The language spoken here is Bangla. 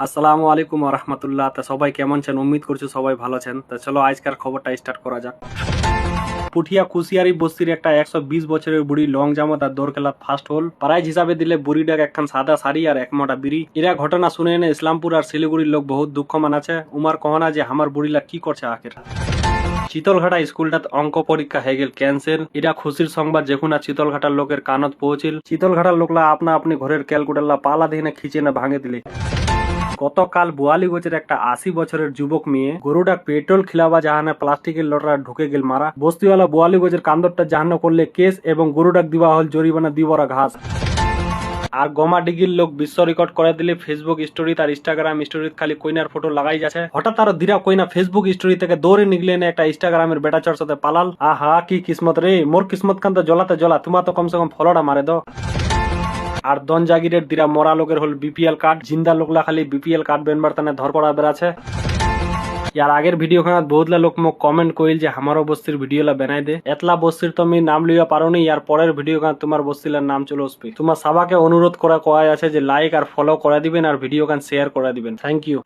আসসালামু আলাইকুম ওয়া রাহমাতুল্লাহ। তা সবাই কেমন আছেন? উম্মিদ করছি সবাই ভালো আছেন। তা চলো আজকের খবরটা স্টার্ট করা যাক। পুঠিয়া কুশিয়ারি বস্তির একটা 120 বছরের বুড়ি লং জামাত আর দৌড় খেলা ফার্স্ট হল। প্রাইজ হিসাবে দিলে বুড়িটাকে একখান সাদা শাড়ি আর এক মোটা বিড়ি। এরা ঘটনা শুনে এনে ইসলামপুর আর শিলিগুড়ির লোক বহুত দুঃখ মানাছে। উমার কহনা যে আমার বুড়িলা কি করছে আখের। চিতলঘাটা স্কুলটাত অঙ্ক পরীক্ষা হয়ে গেল ক্যান্সেল। এটা খুশির সংবাদ যখন আর চিতলঘাটার লোকের কানত পৌঁছিল। চিতলঘাটার লোকলা আপনা আপনি ঘরের ক্যালকুলেটরলা পালা দিয়ে খিচে না ভাঙে দিলে। গতকাল বোয়ালিগঞ্জের একটা 80 বছরের যুবক মেয়ে গরুটা পেট্রোল খিলাবা জাহানে প্লাস্টিকের লোটা ঢুকে গেল মারা। বস্তিওয়ালা বোয়ালিগঞ্জের কান্দরটা জাহান্ন করলে কেস এবং গরুটাক দিবা হল জরিমানা দিবরা ঘাস। আর গমা ডিগির লোক বিশ্ব রেকর্ড করে দিলে ফেসবুক স্টোরি তার ইনস্টাগ্রাম স্টোরি খালি কইনার ফটো লাগাই যাচ্ছে। হঠাৎ তার দিরা কইনা ফেসবুক স্টোরি থেকে দৌড়ে নিগলে এনে একটা ইনস্টাগ্রামের বেটাচর সাথে পালাল। আহা কি কিসমত রে, মোর কিসমত কান তো জ্বলাতে জ্বলা, তোমার তো কমসে কম ফলোটা মারে দাও। আর দন জাগিরের দিরা মরা লোকের হল বিপিএল কার্ড, জিন্দা লোকলা খালি বিপিএল কার্ড বেনবার তানে ধরপড়া বেড়াছে। ইয়ার আগের ভিডিও খানাত বহুতলা লোক মোক কমেন্ট কইল যে আমারও বস্তির ভিডিওলা বানাই দে। এতলা বস্তির তো আমি নাম লিয়া পারোনি। ইয়ার পরের ভিডিও খানাত তোমার বস্তিলার নাম চলে আসবে। তোমার সবাকে অনুরোধ করা আছে যে লাইক আর ফলো করে দিবেন আর ভিডিও খান শেয়ার করে দিবেন। Thank you.